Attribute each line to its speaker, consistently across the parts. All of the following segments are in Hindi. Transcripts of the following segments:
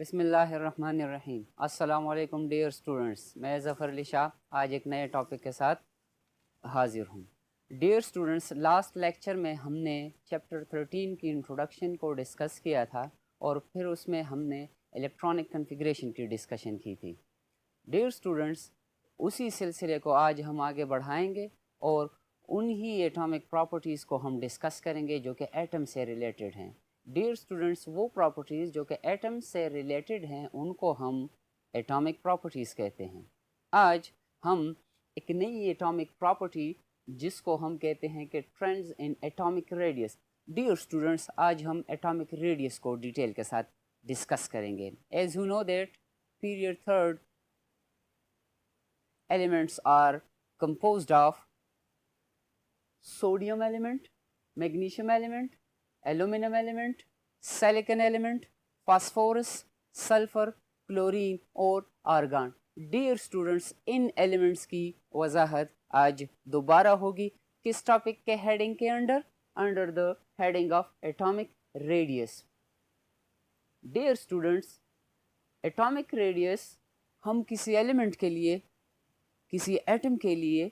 Speaker 1: बिस्मिल्लाहिर्रहमानिर्रहीम। अस्सलाम वालेकुम डियर स्टूडेंट्स, मैं ज़फ़र अली शाह आज एक नए टॉपिक के साथ हाजिर हूँ। डियर स्टूडेंट्स, लास्ट लेक्चर में हमने चैप्टर 13 की इंट्रोडक्शन को डिस्कस किया था और फिर उसमें हमने इलेक्ट्रॉनिक कॉन्फ़िगरेशन की डिस्कशन की थी। डियर स्टूडेंट्स, उसी सिलसिले को आज हम आगे बढ़ाएंगे और उन्हीं एटॉमिक प्रॉपर्टीज़ को हम डिस्कस करेंगे जो कि एटम से रिलेटेड हैं। डियर स्टूडेंट्स, वो प्रॉपर्टीज़ जो कि एटम से रिलेटेड हैं उनको हम एटॉमिक प्रॉपर्टीज़ कहते हैं। आज हम एक नई एटॉमिक प्रॉपर्टी जिसको हम कहते हैं कि trends in atomic radius. Dear students, आज हम एटॉमिक रेडियस को डिटेल के साथ डिस्कस करेंगे। As you know that period third elements are composed of sodium element, magnesium element, aluminum element, silicon element, phosphorus, sulfur, chlorine और argon। डियर स्टूडेंट्स, इन एलिमेंट्स की वजाहत आज दोबारा होगी किस टॉपिक के हेडिंग के under? Under the heading of atomic radius. Dear students, atomic radius हम किसी एलिमेंट के लिए, किसी एटम के लिए,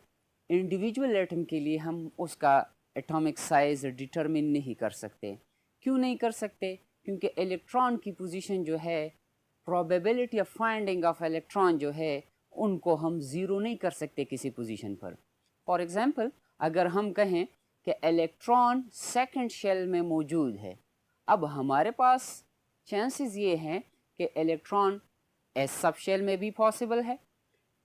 Speaker 1: इंडिविजुअल एटम के लिए हम उसका एटॉमिक साइज़ डिटरमिन नहीं कर सकते। क्यों नहीं कर सकते? क्योंकि इलेक्ट्रॉन की पोजीशन जो है, probability of finding of electron जो है, उनको हम ज़ीरो नहीं कर सकते किसी पोजीशन पर। फॉर एग्ज़ाम्पल, अगर हम कहें कि इलेक्ट्रॉन सेकंड शेल में मौजूद है, अब हमारे पास चांसेस ये हैं कि इलेक्ट्रॉन एस सब शेल में भी पॉसिबल है,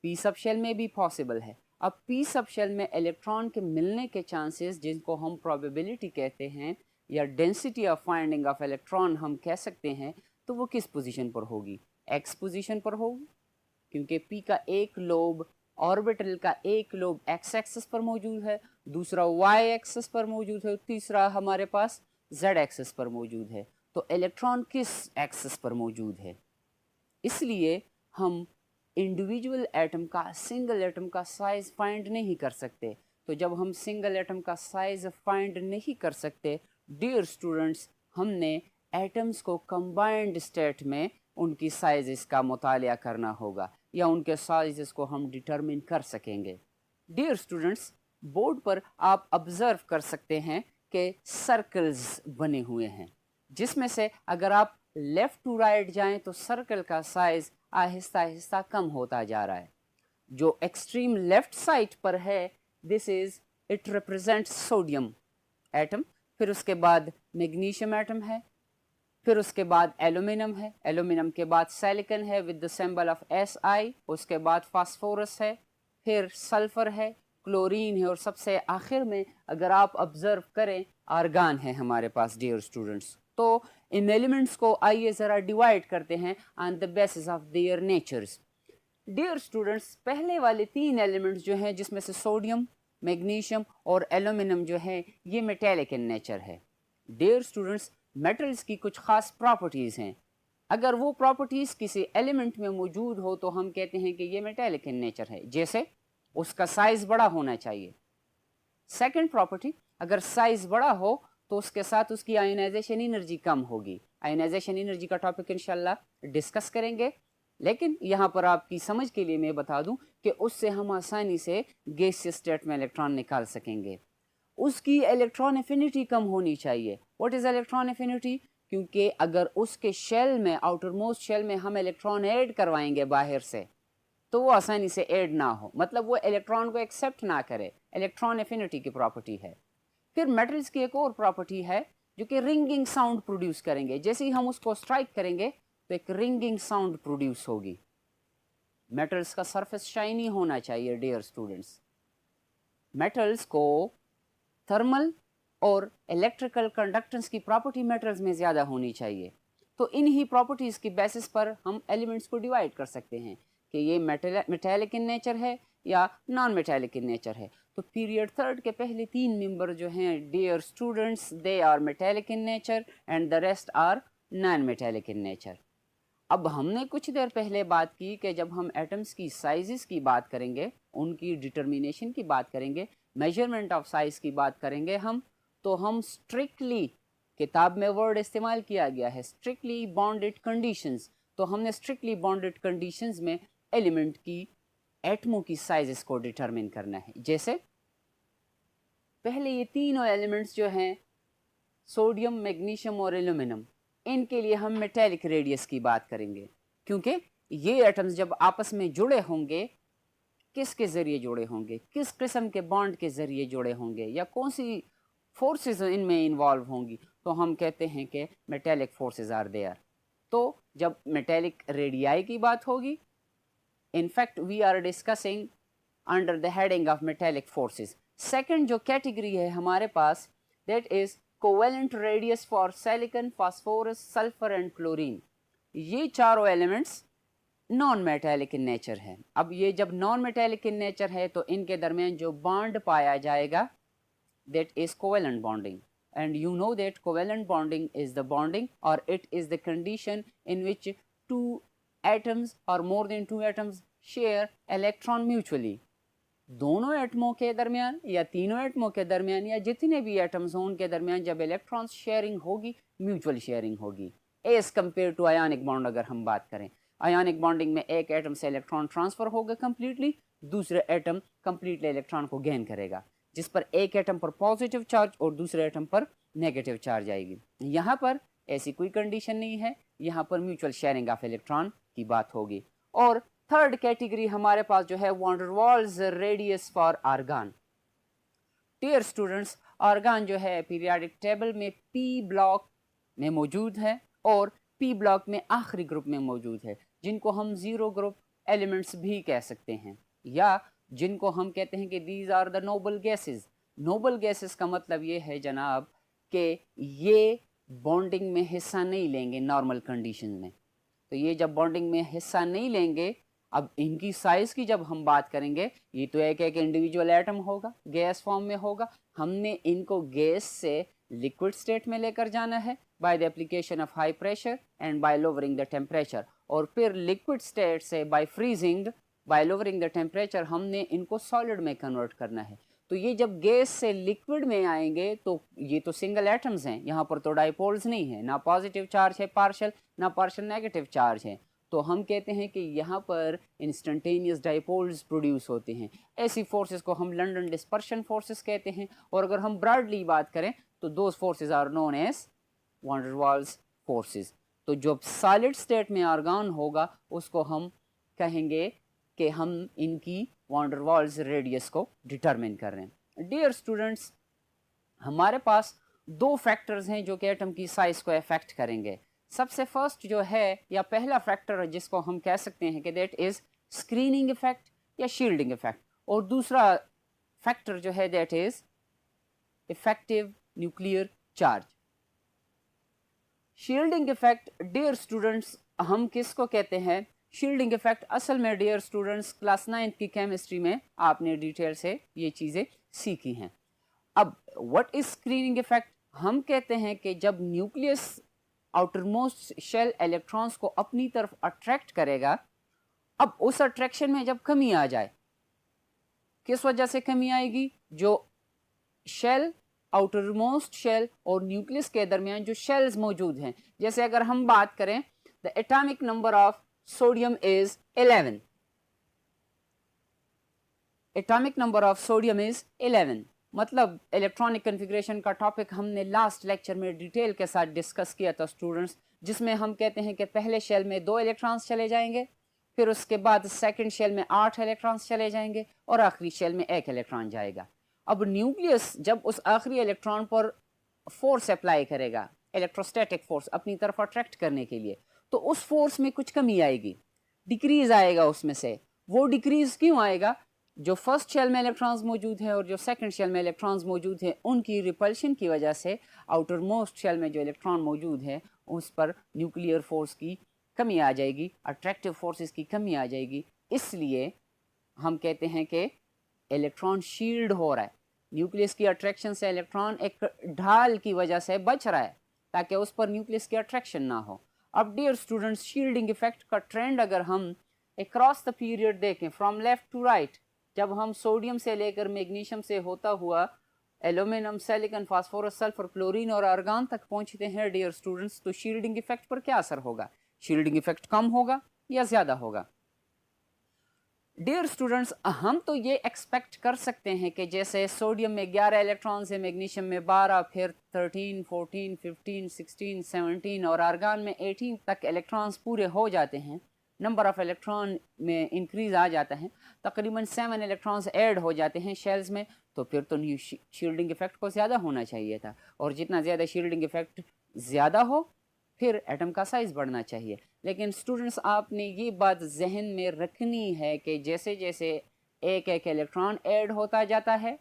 Speaker 1: पी सब शेल में भी पॉसिबल है। अब पी सब शेल में इलेक्ट्रॉन के मिलने के चांसेस, जिनको हम प्रोबेबिलिटी कहते हैं या density of finding of electron हम कह सकते हैं, तो वो किस पोजीशन पर होगी? एक्स पोजीशन पर होगी, क्योंकि पी का एक लोब, ऑर्बिटल का एक लोब एक्स एक्सिस पर मौजूद है, दूसरा वाई एक्सिस पर मौजूद है, तीसरा हमारे पास जेड एक्सिस पर मौजूद है। तो इलेक्ट्रॉन किस एक्सिस पर मौजूद है? इसलिए हम इंडिविजुअल एटम का, सिंगल एटम का साइज़ फाइंड नहीं कर सकते। तो जब हम सिंगल एटम का साइज़ फाइंड नहीं कर सकते, डियर स्टूडेंट्स, हमने एटम्स को कंबाइंड स्टेट में उनकी साइज़ का मुतालिया करना होगा या उनके साइज़ को हम डिटरमिन कर सकेंगे। डियर स्टूडेंट्स, बोर्ड पर आप ऑब्ज़र्व कर सकते हैं कि सर्कल्स बने हुए हैं, जिसमें से अगर आप लेफ़्ट टू राइट जाएं तो सर्कल का साइज़ आहिस्ता आहिस्ता कम होता जा रहा है। जो एक्सट्रीम लेफ्ट साइड पर है, this is, it represents sodium atom, फिर उसके बाद मैग्नीशियम एटम है, फिर उसके बाद एल्यूमिनियम है, एल्यूमिनियम के बाद सिलिकॉन है with the symbol of Si, उसके बाद फास्फोरस है, फिर सल्फर है, क्लोरीन है और सबसे आखिर में अगर आप ऑब्जर्व करें आर्गन है हमारे पास। डियर स्टूडेंट्स, तो इन एलिमेंट्स को आइए ज़रा डिवाइड करते हैं on the basis of their natures. Dear students, पहले वाले तीन एलिमेंट्स जो हैं, जिसमें से सोडियम, मैग्नीशियम और एल्यूमिनियम जो है, ये मेटेलिक इन नेचर है। डियर स्टूडेंट्स, मेटल्स की कुछ ख़ास प्रॉपर्टीज़ हैं। अगर वो प्रॉपर्टीज़ किसी एलिमेंट में मौजूद हो तो हम कहते हैं कि ये मेटेलिक इन नेचर है। जैसे उसका साइज़ बड़ा होना चाहिए। सेकंड प्रॉपर्टी, अगर साइज़ बड़ा हो तो उसके साथ उसकी आयोनाइजेशन एनर्जी कम होगी। आयोनाइजेशन एनर्जी का टॉपिक इंशाल्लाह डिस्कस करेंगे, लेकिन यहाँ पर आपकी समझ के लिए मैं बता दूं कि उससे हम आसानी से गैसियस स्टेट में इलेक्ट्रॉन निकाल सकेंगे। उसकी इलेक्ट्रॉन एफिनिटी कम होनी चाहिए। What is electron affinity? क्योंकि अगर उसके शेल में, आउटर मोस्ट शेल में हम इलेक्ट्रॉन ऐड करवाएंगे बाहर से, तो वो आसानी से ऐड ना हो, मतलब वो इलेक्ट्रॉन को एक्सेप्ट ना करे। इलेक्ट्रॉन एफिनिटी की प्रॉपर्टी है। फिर मेटल्स की एक और प्रॉपर्टी है जो कि रिंगिंग साउंड प्रोड्यूस करेंगे। जैसे ही हम उसको स्ट्राइक करेंगे तो एक रिंगिंग साउंड प्रोड्यूस होगी। मेटल्स का सरफेस शाइनी होना चाहिए। डियर स्टूडेंट्स, मेटल्स को थर्मल और इलेक्ट्रिकल कंडक्टेंस की प्रॉपर्टी मेटल्स में ज़्यादा होनी चाहिए। तो इन्हीं प्रॉपर्टीज़ की बेसिस पर हम एलिमेंट्स को डिवाइड कर सकते हैं कि ये मेटेलिक इन नेचर है या नॉन मेटेलिक इन नेचर है। तो पीरियड थर्ड के पहले तीन मेंबर जो हैं, dear students, they are metallic in nature and the rest are non metallic in nature. अब हमने कुछ देर पहले बात की कि जब हम एटम्स की साइजेस की बात करेंगे, उनकी डिटर्मिनेशन की बात करेंगे, मेजरमेंट ऑफ साइज की बात करेंगे हम, तो हम स्ट्रिक्टली, किताब में वर्ड इस्तेमाल किया गया है, स्ट्रिक्टली बॉन्डेड कंडीशंस, तो हमने स्ट्रिक्टली बॉन्डेड कंडीशंस में एलिमेंट की एटमों की साइजेस को डिटरमिन करना है। जैसे पहले ये तीनों एलिमेंट्स जो हैं सोडियम, मैग्नीशियम और एल्यूमिनियम, इनके लिए हम मेटेलिक रेडियस की बात करेंगे, क्योंकि ये एटम्स जब आपस में जुड़े होंगे, किसके जरिए जुड़े होंगे, किस किस्म के बॉन्ड के जरिए जुड़े होंगे या कौन सी फोर्सेस इनमें इन्वॉल्व होंगी, तो हम कहते हैं कि मेटेलिक फोर्सेस आर देयर। तो जब मेटेलिक रेडियाई की बात होगी, in fact we are discussing under the heading of metallic forces. Second जो कैटेगरी है हमारे पास, that is covalent radius for silicon, phosphorus, sulphur and chlorine. ये चारों elements non metallic in nature है। अब ये जब नॉन मेटेलिक इन नेचर है तो इनके दरमियान जो बॉन्ड पाया जाएगा that is covalent bonding, and you know that covalent bonding is the bonding or it is the condition in which two atoms or more than two atoms share electron mutually। दोनों एटमों के दरमियान या तीनों एटमों के दरमियान या जितने भी एटम्स हों उनके दरमियान जब इलेक्ट्रॉन शेयरिंग होगी, म्यूचुअल शेयरिंग होगी, as compare to ionic bond. अगर हम बात करें आयोनिक बॉन्डिंग में एक एटम से इलेक्ट्रॉन ट्रांसफर होगा कंप्लीटली, दूसरे एटम कंप्लीटली इलेक्ट्रॉन को गेन करेगा, जिस पर एक एटम पर पॉजिटिव चार्ज और दूसरे एटम पर नेगेटिव चार्ज आएगी। यहाँ पर ऐसी कोई कंडीशन नहीं है, यहाँ पर म्यूचुअल शेयरिंग ऑफ इलेक्ट्रॉन की बात होगी। और थर्ड कैटेगरी हमारे पास जो है van der Waals radius for argon. Dear students, argon जो है पीरियोडिक टेबल में पी ब्लॉक में मौजूद है और पी ब्लॉक में आखिरी ग्रुप में मौजूद है, जिनको हम जीरो ग्रुप एलिमेंट्स भी कह सकते हैं, या जिनको हम कहते हैं कि these are the noble gases. Noble gases का मतलब ये है जनाब कि ये बॉन्डिंग में हिस्सा नहीं लेंगे नॉर्मल कंडीशन में। तो ये जब बॉन्डिंग में हिस्सा नहीं लेंगे, अब इनकी साइज की जब हम बात करेंगे, ये तो एक एक इंडिविजुअल एटम होगा, गैस फॉर्म में होगा। हमने इनको गैस से लिक्विड स्टेट में लेकर जाना है by the application of high pressure and by lowering the temperature, और फिर लिक्विड स्टेट से by freezing, by lowering the temperature हमने इनको सॉलिड में कन्वर्ट करना है। तो ये जब गैस से लिक्विड में आएंगे तो ये तो सिंगल एटम्स हैं, यहाँ पर तो डाइपोल्स नहीं है, ना पॉजिटिव चार्ज है पार्शल, ना पार्शल नेगेटिव चार्ज है। तो हम कहते हैं कि यहाँ पर इंस्टेंटेनियस डाइपोल्स प्रोड्यूस होते हैं। ऐसी फोर्सेस को हम लंडन डिस्पर्शन फोर्सेस कहते हैं, और अगर हम ब्रॉडली बात करें तो those forces are known as van der Waals forces. तो जो सॉलिड स्टेट में आर्गन होगा उसको हम कहेंगे कि हम इनकी वॉन डर वाल्स रेडियस को डिटरमिन कर रहे हैं। डियर स्टूडेंट्स, हमारे पास दो फैक्टर्स हैं जो कि एटम की साइज को अफेक्ट करेंगे। सबसे फर्स्ट जो है या पहला फैक्टर जिसको हम कह सकते हैं कि दैट इज स्क्रीनिंग इफेक्ट या शील्डिंग इफेक्ट, और दूसरा फैक्टर जो है that is effective nuclear charge. Shielding effect, dear students, हम किसको कहते हैं? शील्डिंग इफेक्ट असल में डियर स्टूडेंट्स क्लास 9 की केमिस्ट्री में आपने डिटेल से ये चीज़ें सीखी हैं। अब व्हाट इज स्क्रीनिंग इफेक्ट? हम कहते हैं कि जब न्यूक्लियस आउटरमोस्ट शेल इलेक्ट्रॉन्स को अपनी तरफ अट्रैक्ट करेगा, अब उस अट्रैक्शन में जब कमी आ जाए, किस वजह से कमी आएगी? जो शेल, आउटरमोस्ट शेल और न्यूक्लियस के दरमियान जो शेल्स मौजूद हैं, जैसे अगर हम बात करें the atomic number of sodium is 11, atomic number of sodium is 11। मतलब इलेक्ट्रॉनिक कन्फिग्रेशन का टॉपिक हमने लास्ट लेक्चर में डिटेल के साथ डिस्कस किया था स्टूडेंट्स, जिसमें हम कहते हैं कि पहले शेल में 2 इलेक्ट्रॉन्स चले जाएंगे, फिर उसके बाद सेकंड शेल में 8 इलेक्ट्रॉन्स चले जाएंगे और आखिरी शेल में 1 इलेक्ट्रॉन जाएगा। अब न्यूक्लियस जब उस आखिरी इलेक्ट्रॉन पर फोर्स अप्लाई करेगा, इलेक्ट्रोस्टैटिक फोर्स अपनी तरफ अट्रैक्ट करने के लिए, तो उस फोर्स में कुछ कमी आएगी, डिक्रीज आएगा उसमें से। वो डिक्रीज क्यों आएगा? जो फर्स्ट शेल में इलेक्ट्रॉन्स मौजूद है और जो सेकंड शेल में इलेक्ट्रॉन्स मौजूद है, उनकी रिपल्शन की वजह से आउटर मोस्ट शेल में जो इलेक्ट्रॉन मौजूद है उस पर न्यूक्लियर फोर्स की कमी आ जाएगी, अट्रैक्टिव फोर्सेस की कमी आ जाएगी। इसलिए हम कहते हैं कि इलेक्ट्रॉन शील्ड हो रहा है, न्यूक्लियस की अट्रैक्शन से इलेक्ट्रॉन एक ढाल की वजह से बच रहा है ताकि उस पर न्यूक्लियस की अट्रैक्शन ना हो। अब डियर स्टूडेंट्स, शील्डिंग इफेक्ट का ट्रेंड अगर हम अक्रॉस द पीरियड देखें फ्रॉम लेफ्ट टू राइट, जब हम सोडियम से लेकर मैग्नीशियम से होता हुआ aluminium, silicon, phosphorus, sulphur, chlorine और आर्गन तक पहुंचते हैं डियर स्टूडेंट्स, तो शील्डिंग इफेक्ट पर क्या असर होगा? शील्डिंग इफेक्ट कम होगा या ज़्यादा होगा? डियर स्टूडेंट्स, हम तो ये एक्सपेक्ट कर सकते हैं कि जैसे सोडियम में 11 इलेक्ट्रॉन्स है, मैग्नीशियम में 12, फिर 13, 14, 15, 16, 17 और आर्गान में 18 तक इलेक्ट्रॉन्स पूरे हो जाते हैं, नंबर ऑफ इलेक्ट्रॉन में इंक्रीज आ जाता है, तकरीबन 7 इलेक्ट्रॉन्स ऐड हो जाते हैं शेल्स में, तो फिर तो न्यू शील्डिंग इफेक्ट को ज़्यादा होना चाहिए था, और जितना ज़्यादा शील्डिंग इफेक्ट ज़्यादा हो फिर एटम का साइज़ बढ़ना चाहिए। लेकिन स्टूडेंट्स, आपने ये बात जहन में रखनी है कि जैसे जैसे एक एक इलेक्ट्रॉन ऐड होता जाता है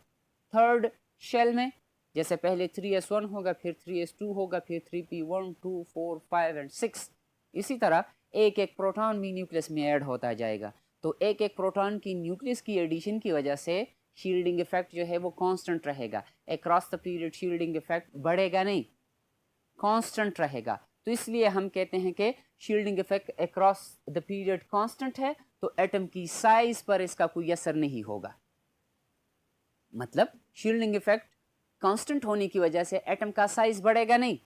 Speaker 1: थर्ड शेल में, जैसे पहले 3s1 होगा, फिर 3s2 होगा, फिर 3p1, 2, 4, 5 एंड 6, इसी तरह एक एक प्रोटॉन भी न्यूक्लियस में ऐड होता जाएगा। तो एक एक प्रोटॉन की न्यूक्लियस की एडिशन की वजह से शील्डिंग इफेक्ट जो है वो कांस्टेंट रहेगा। Across the period shielding effect बढ़ेगा नहीं, कांस्टेंट रहेगा। तो इसलिए हम कहते हैं कि shielding effect across the period constant है, तो एटम की साइज पर इसका कोई असर नहीं होगा। मतलब शील्डिंग इफेक्ट कांस्टेंट होने की वजह से एटम का साइज बढ़ेगा नहीं।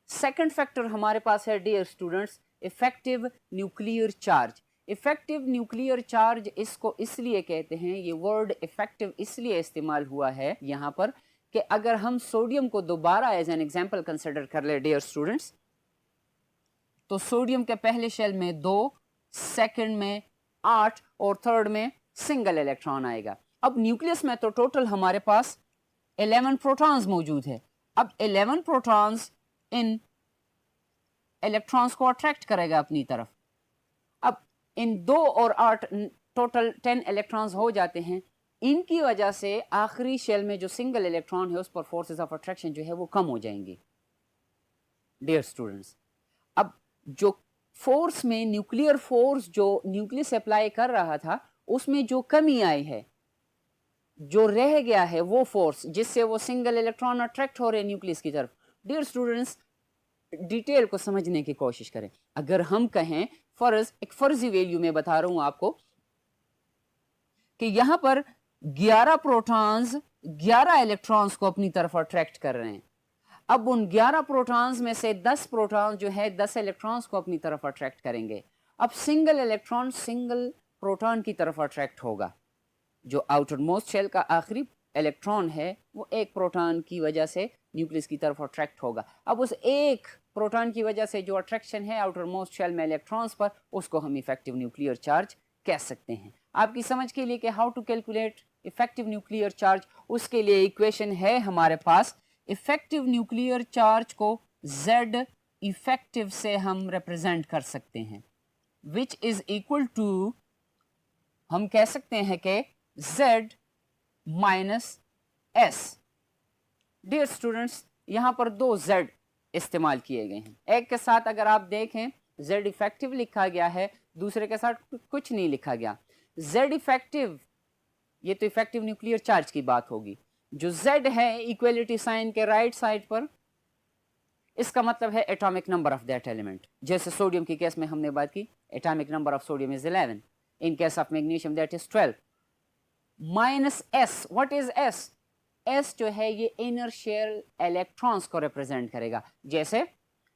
Speaker 1: सेकंड फैक्टर हमारे पास है dear students, effective nuclear charge. Effective nuclear charge इसको इसलिए कहते हैं, ये वर्ड इफेक्टिव इसलिए इस्तेमाल हुआ है यहाँ पर कि अगर हम सोडियम को दोबारा एज एन एग्जांपल कंसिडर कर ले डियर स्टूडेंट्स, तो सोडियम के पहले शेल में 2, सेकंड में 8 और थर्ड में सिंगल इलेक्ट्रॉन आएगा। अब न्यूक्लियस में तो टोटल हमारे पास 11 प्रोटॉन्स मौजूद है। अब 11 प्रोटॉन्स इन इलेक्ट्रॉन्स को अट्रैक्ट करेगा अपनी तरफ। अब इन 2 और 8 टोटल 10 इलेक्ट्रॉन्स हो जाते हैं। इनकी वजह से आखिरी शेल में जो सिंगल इलेक्ट्रॉन है उस पर फोर्सेस ऑफ अट्रैक्शन जो है वो कम हो जाएंगी डियर स्टूडेंट्स। अब जो फोर्स में न्यूक्लियर फोर्स जो न्यूक्लियस अप्लाई कर रहा था उसमें जो कमी आई है, जो रह गया है वो फोर्स जिससे वो सिंगल इलेक्ट्रॉन अट्रैक्ट हो रहे हैं न्यूक्लियस की तरफ। डियर स्टूडेंट्स, डिटेल को समझने की कोशिश करें। अगर हम कहें एक फर्जी वैल्यू में बता रहा हूं आपको कि यहां पर 11 प्रोटॉन्स 11 इलेक्ट्रॉन्स को अपनी तरफ अट्रैक्ट कर रहे हैं। अब उन 11 प्रोटॉन्स में से 10 प्रोटॉन्स जो है 10 इलेक्ट्रॉन्स को अपनी तरफ अट्रैक्ट करेंगे। अब सिंगल इलेक्ट्रॉन सिंगल प्रोटॉन की तरफ अट्रैक्ट होगा। जो आउटर मोस्ट शेल का आखिरी इलेक्ट्रॉन है वो एक प्रोटॉन की वजह से न्यूक्लियस की तरफ अट्रैक्ट होगा। अब उस एक प्रोटॉन की वजह से जो अट्रैक्शन है आउटर मोस्ट शेल में इलेक्ट्रॉन्स पर, उसको हम इफेक्टिव न्यूक्लियर चार्ज कह सकते हैं। आपकी समझ के लिए कि how to calculate effective nuclear charge, उसके लिए इक्वेशन है हमारे पास। इफेक्टिव न्यूक्लियर चार्ज को Z इफेक्टिव से हम रिप्रेजेंट कर सकते हैं, विच इज इक्वल टू, हम कह सकते हैं कि Z minus S। Dear students, यहां पर 2 Z इस्तेमाल किए गए हैं। एक के साथ अगर आप देखें Z इफेक्टिव लिखा गया है, दूसरे के साथ कुछ नहीं लिखा गया। Z इफेक्टिव, ये तो इफेक्टिव न्यूक्लियर चार्ज की बात होगी। जो Z है इक्वलिटी साइन के राइट साइड पर, इसका मतलब है atomic number of that element. जैसे सोडियम की केस में हमने बात की, atomic number of sodium is 11, in case of magnesium that is 12। Minus S, what is S? S जो है ये इनर शेल इलेक्ट्रॉन्स को रिप्रेजेंट करेगा। जैसे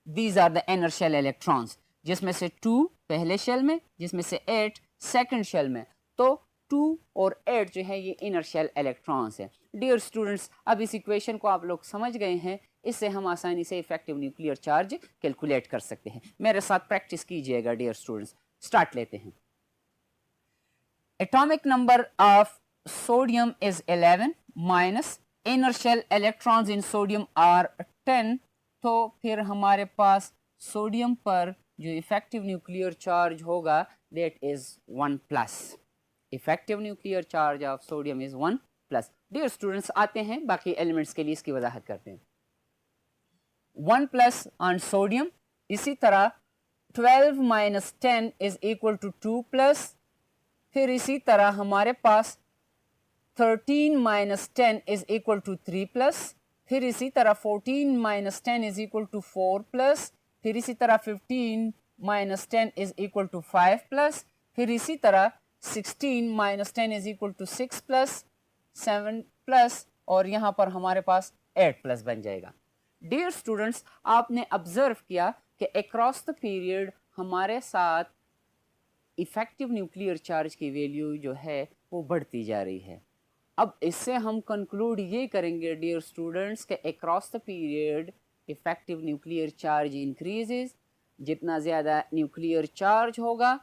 Speaker 1: these are the inner shell electrons, जिसमें से 2 पहले शेल में, जिसमें से 8 सेकंड शेल में। तो 2 और 8 जो है ये इनर शेल इलेक्ट्रॉन्स है। डियर स्टूडेंट्स, अब इस इक्वेशन को आप लोग समझ गए हैं, इससे हम आसानी से इफेक्टिव न्यूक्लियर चार्ज कैलकुलेट कर सकते हैं। मेरे साथ प्रैक्टिस कीजिएगा डियर स्टूडेंट्स। स्टार्ट लेते हैं। Atomic number of sodium is 11 minus inner shell electrons in sodium are 10। तो फिर हमारे पास सोडियम पर जो इफेक्टिव न्यूक्लियर चार्ज होगा that is 1 plus. Effective nuclear charge of sodium is 1 plus. Dear students, आते हैं बाकी एलिमेंट्स के लिए, इसकी वजाहत करते हैं। 1 प्लस ऑन सोडियम, इसी तरह 12 minus 10 is equal to 2 plus. फिर इसी तरह हमारे पास 13 minus 10 is equal to 3 plus. फिर इसी तरह 14 minus 10 is equal to 4 plus. फिर इसी तरह 15 minus 10 is equal to 5 plus. फिर इसी तरह 16 minus 10 is equal to 6 plus 7 plus, और यहाँ पर हमारे पास 8 प्लस बन जाएगा। डियर स्टूडेंट्स, आपने ऑब्जर्व किया कि अक्रॉस द पीरियड हमारे साथ इफ़ेक्टिव न्यूक्लियर चार्ज की वैल्यू जो है वो बढ़ती जा रही है। अब इससे हम कंक्लूड ये करेंगे डियर स्टूडेंट्स के across the period effective nuclear charge increases, जितना ज़्यादा न्यूक्लियर चार्ज होगा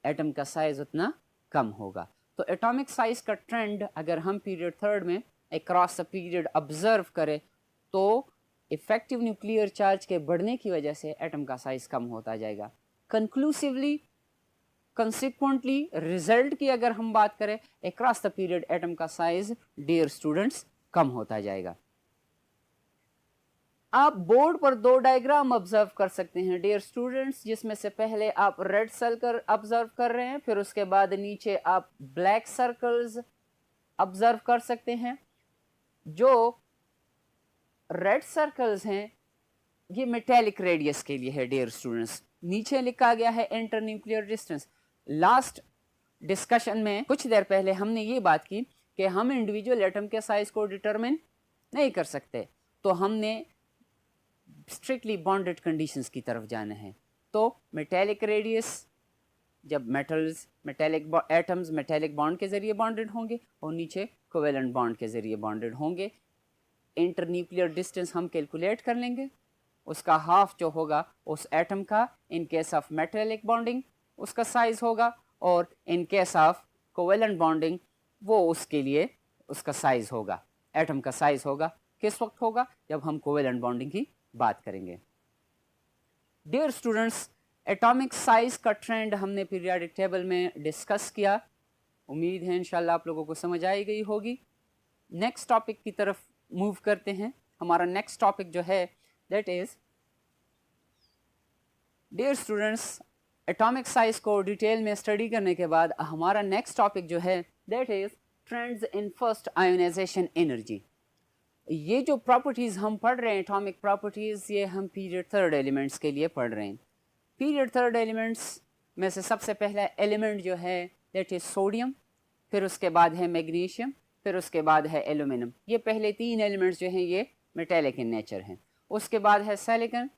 Speaker 1: एटम का साइज उतना कम होगा। तो एटॉमिक साइज का ट्रेंड अगर हम पीरियड थर्ड में अक्रॉस द पीरियड ऑब्जर्व करें तो इफेक्टिव न्यूक्लियर चार्ज के बढ़ने की वजह से एटम का साइज कम होता जाएगा। कंक्लूसिवली कंसिक्वेंटली रिजल्ट की अगर हम बात करें अक्रॉस द पीरियड एटम का साइज डियर स्टूडेंट्स कम होता जाएगा। आप बोर्ड पर दो डायग्राम ऑब्जर्व कर सकते हैं डियर स्टूडेंट्स, जिसमें से पहले आप रेड सर्कल ऑब्जर्व कर रहे हैं, फिर उसके बाद नीचे आप ब्लैक सर्कल्स ऑब्जर्व कर सकते हैं। जो रेड सर्कल्स हैं ये मेटेलिक रेडियस के लिए है डियर स्टूडेंट्स। नीचे लिखा गया है inter nuclear distance. Last discussion में कुछ देर पहले हमने ये बात की कि हम इंडिविजुअल एटम के साइज को डिटरमिन नहीं कर सकते, तो हमने स्ट्रिक्टली बॉन्डेड कंडीशंस की तरफ जाना है। तो मेटेलिक रेडियस, जब मेटेलिक एटम्स मेटेलिक बॉन्ड के जरिए बॉन्डेड होंगे और नीचे कोवेलेंट बॉन्ड के जरिए बॉन्डेड होंगे, इंटर न्यूक्लियर डिस्टेंस हम कैलकुलेट कर लेंगे। उसका हाफ जो होगा उस एटम का इन केस ऑफ मेटेलिक बॉन्डिंग उसका साइज होगा, और इन केस ऑफ कोवेलेंट बॉन्डिंग वो उसके लिए उसका साइज होगा, एटम का साइज होगा। किस वक्त होगा? जब हम कोवेलेंट बॉन्डिंग की बात करेंगे। डियर स्टूडेंट्स, एटॉमिक साइज का ट्रेंड हमने पीरियोडिक टेबल में डिस्कस किया। उम्मीद है इंशाल्लाह आप लोगों को समझ आई गई होगी। नेक्स्ट टॉपिक की तरफ मूव करते हैं। हमारा नेक्स्ट टॉपिक जो है that is, dear students, atomic size को डिटेल में स्टडी करने के बाद हमारा नेक्स्ट टॉपिक जो है that is trends in first ionisation energy. ये जो प्रॉपर्टीज़ हम पढ़ रहे हैं एटॉमिक प्रॉपर्टीज़, ये हम पीरियड थर्ड एलिमेंट्स के लिए पढ़ रहे हैं। पीरियड थर्ड एलिमेंट्स में से सबसे पहला एलिमेंट जो है दैट इज सोडियम, फिर उसके बाद है मैग्नीशियम, फिर उसके बाद है एल्यूमिनियम। ये पहले तीन एलिमेंट्स जो हैं ये मेटेलिक इन नेचर हैं। उसके बाद है सिलिकॉन,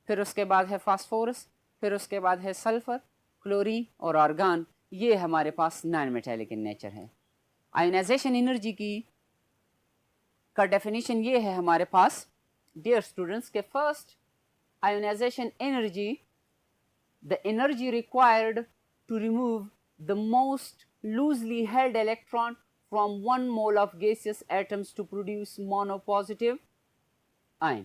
Speaker 1: फिर उसके बाद है फास्फोरस, फिर उसके बाद है सल्फर, क्लोरीन और आर्गन। ये हमारे पास नॉन मेटेलिक इन नेचर है। आयोनाइजेशन एनर्जी का डेफिनेशन ये है हमारे पास डियर स्टूडेंट्स के first ionisation energy, the energy required to remove the most loosely held electron from one mole of gaseous atoms to produce monopositive ion.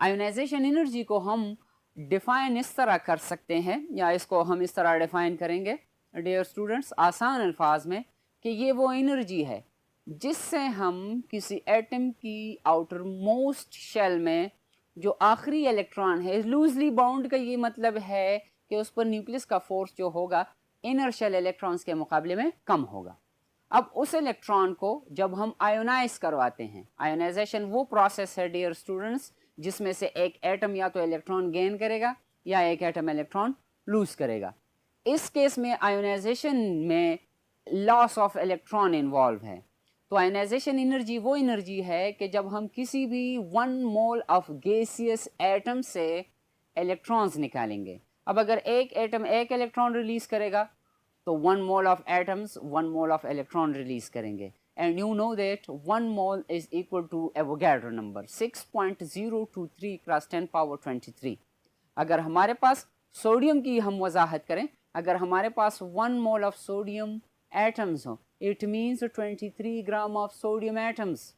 Speaker 1: Ionisation energy को हम डिफाइन इस तरह कर सकते हैं, या इसको हम इस तरह डिफाइन करेंगे डियर स्टूडेंट्स आसान अल्फाज में, कि ये वो एनर्जी है जिससे हम किसी एटम की आउटर मोस्ट शेल में जो आखिरी इलेक्ट्रॉन है, लूजली बाउंड का ये मतलब है कि उस पर न्यूक्लियस का फोर्स जो होगा इनर शेल इलेक्ट्रॉन्स के मुकाबले में कम होगा। अब उस इलेक्ट्रॉन को जब हम आयोनाइज करवाते हैं, आयोनाइजेशन वो प्रोसेस है डियर स्टूडेंट्स जिसमें से एक एटम या तो इलेक्ट्रॉन गेन करेगा या एक एटम इलेक्ट्रॉन लूज करेगा। इस केस में आयोनाइजेशन में लॉस ऑफ इलेक्ट्रॉन इन्वॉल्व है। तो आयोनाइजेशन एनर्जी वो एनर्जी है कि जब हम किसी भी one mole of gaseous atom से इलेक्ट्रॉन्स निकालेंगे। अब अगर एक एटम एक इलेक्ट्रॉन रिलीज करेगा तो one mole of atoms one mole of electron release करेंगे। And you know that one mole is equal to Avogadro number 6.023 cross 10 power 23। अगर हमारे पास सोडियम की हम वजाहत करें, अगर हमारे पास one mole of sodium atoms हो, it means 23 gram of sodium atoms.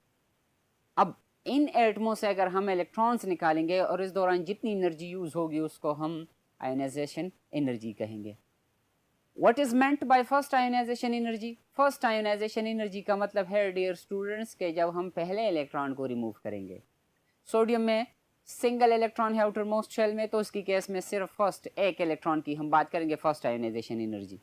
Speaker 1: अब इन एटमों से अगर हम इलेक्ट्रॉन्स निकालेंगे और इस दौरान जितनी एनर्जी यूज होगी उसको हम आयोनाइजेशन एनर्जी कहेंगे। What is meant by first ionisation energy? First ionisation energy का मतलब है डियर स्टूडेंट्स के जब हम पहले इलेक्ट्रॉन को रिमूव करेंगे। सोडियम में सिंगल इलेक्ट्रॉन है आउटर मोस्ट शेल में, तो उसकी केस में सिर्फ फर्स्ट एक इलेक्ट्रॉन की हम बात करेंगे फर्स्ट आयोनाइजेशन एनर्जी।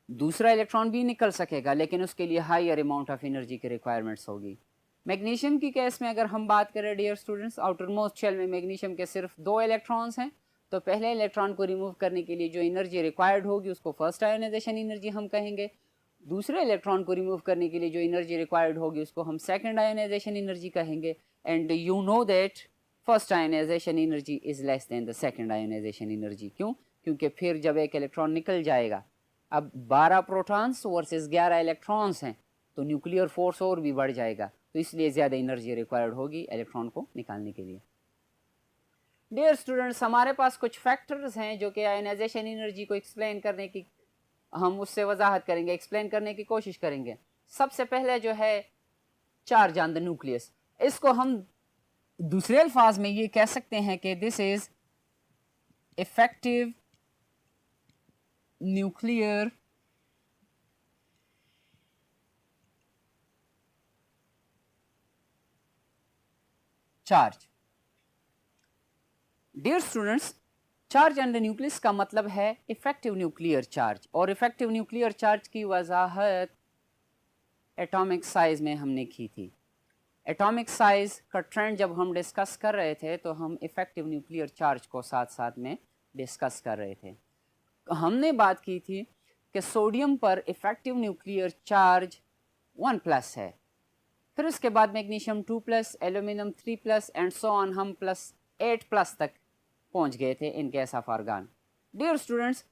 Speaker 1: दूसरा इलेक्ट्रॉन भी निकल सकेगा लेकिन उसके लिए हायर अमाउंट ऑफ एनर्जी की रिक्वायरमेंट्स होगी। मैग्नीशियम की केस में अगर हम बात करें dear students, outer most shell में मैग्नीशियम के सिर्फ दो इलेक्ट्रॉन्स हैं, तो पहले इलेक्ट्रॉन को रिमूव करने के लिए जो एनर्जी रिक्वायर्ड होगी उसको फर्स्ट आयोनाइजेशन एनर्जी हम कहेंगे। दूसरे इलेक्ट्रॉन को रिमूव करने के लिए जो एनर्जी रिक्वायर्ड होगी उसको हम सेकंड आयोनाइजेशन एनर्जी कहेंगे। And you know that first ionisation energy is less than the second ionisation energy. क्यों? क्योंकि फिर जब एक इलेक्ट्रॉन निकल जाएगा, अब 12 प्रोटॉन्स वर्सेस 11 इलेक्ट्रॉन्स हैं, तो न्यूक्लियर फोर्स और भी बढ़ जाएगा, तो इसलिए ज़्यादा एनर्जी रिक्वायर्ड होगी इलेक्ट्रॉन को निकालने के लिए। डियर स्टूडेंट्स, हमारे पास कुछ फैक्टर्स हैं जो कि आयोनाइजेशन एनर्जी को एक्सप्लेन करने की, हम उससे वजाहत करेंगे, एक्सप्लेन करने की कोशिश करेंगे। सबसे पहले जो है चार्ज ऑन द न्यूक्लियस, इसको हम दूसरे अल्फाज में ये कह सकते हैं कि this is effective nuclear charge. Dear students, charge on the nucleus का मतलब है इफेक्टिव न्यूक्लियर चार्ज, और इफेक्टिव न्यूक्लियर चार्ज की वजाहत एटॉमिक साइज में हमने की थी। एटॉमिक साइज का ट्रेंड जब हम डिस्कस कर रहे थे तो हम इफेक्टिव न्यूक्लियर चार्ज को साथ साथ में डिस्कस कर रहे थे। हमने बात की थी कि सोडियम पर इफेक्टिव न्यूक्लियर चार्ज 1+ है, फिर उसके बाद magnesium 2+, aluminium 3+ and so on, हम +8+ तक पहुंच गए थे in case of argon. Dear students,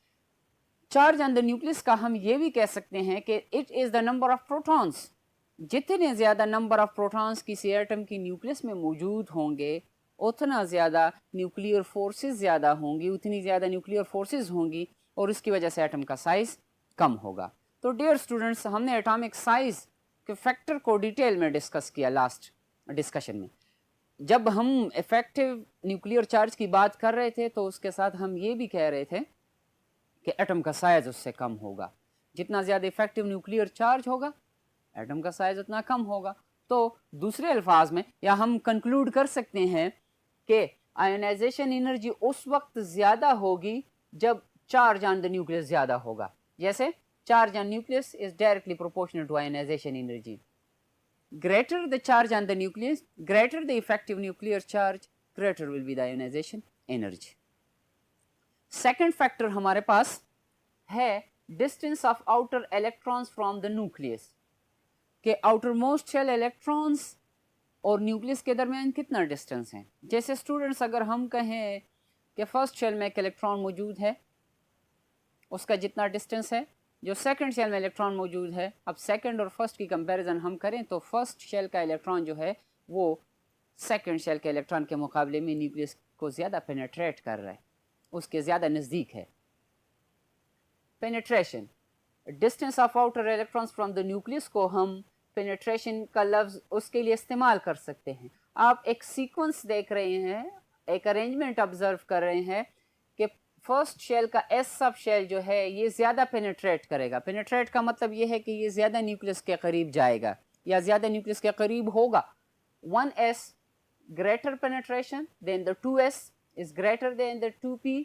Speaker 1: charge on the nucleus का हम ये भी कह सकते हैं कि it is the number of protons. जितने ज़्यादा नंबर ऑफ प्रोटॉन्स किसी एटम की न्यूक्लियस में मौजूद होंगे, उतना ज़्यादा न्यूक्लियर फोर्सेस ज़्यादा होंगी, उतनी ज़्यादा न्यूक्लियर फोर्सेस होंगी, और उसकी वजह से एटम का साइज़ कम होगा। तो डियर स्टूडेंट्स, हमने एटॉमिक साइज़ के फैक्टर को डिटेल में डिस्कस किया लास्ट डिस्कशन में। जब हम इफेक्टिव न्यूक्लियर चार्ज की बात कर रहे थे तो उसके साथ हम ये भी कह रहे थे कि एटम का साइज उससे कम होगा। जितना ज़्यादा इफेक्टिव न्यूक्लियर चार्ज होगा, एटम का साइज उतना कम होगा। तो दूसरे अल्फाज में या हम कंक्लूड कर सकते हैं कि आयोनाइजेशन एनर्जी उस वक्त ज़्यादा होगी जब चार्ज ऑन द न्यूक्लियस ज़्यादा होगा। जैसे charge on nucleus is directly proportional to ionisation energy. Greater the charge on the nucleus, greater the effective nuclear charge, greater will be the ionization energy. Second factor हमारे पास है distance of outer electrons from the nucleus, के outermost shell electrons और न्यूक्लियस के दरमियान कितना डिस्टेंस है। जैसे स्टूडेंट्स, अगर हम कहें कि फर्स्ट शेल में एक इलेक्ट्रॉन मौजूद है, उसका जितना डिस्टेंस है, जो सेकंड शेल में इलेक्ट्रॉन मौजूद है, अब सेकंड और फर्स्ट की कंपैरिजन हम करें तो फर्स्ट शेल का इलेक्ट्रॉन जो है वो सेकंड शेल के इलेक्ट्रॉन के मुकाबले में न्यूक्लियस को ज़्यादा पेनिट्रेट कर रहा है, उसके ज़्यादा नज़दीक है। Penetration, distance of outer electrons from the nucleus को हम पेनिट्रेशन का लफ्ज़ उसके लिए इस्तेमाल कर सकते हैं। आप एक सीक्वेंस देख रहे हैं, एक अरेंजमेंट ऑब्जर्व कर रहे हैं कि फर्स्ट शेल का एस सब शेल जो है ये ज़्यादा पेनिट्रेट करेगा। पेनिट्रेट का मतलब ये है कि ये ज़्यादा न्यूक्लियस के करीब जाएगा या ज़्यादा न्यूक्लियस के करीब होगा। 1s greater penetration than the 2s is greater than the 2p,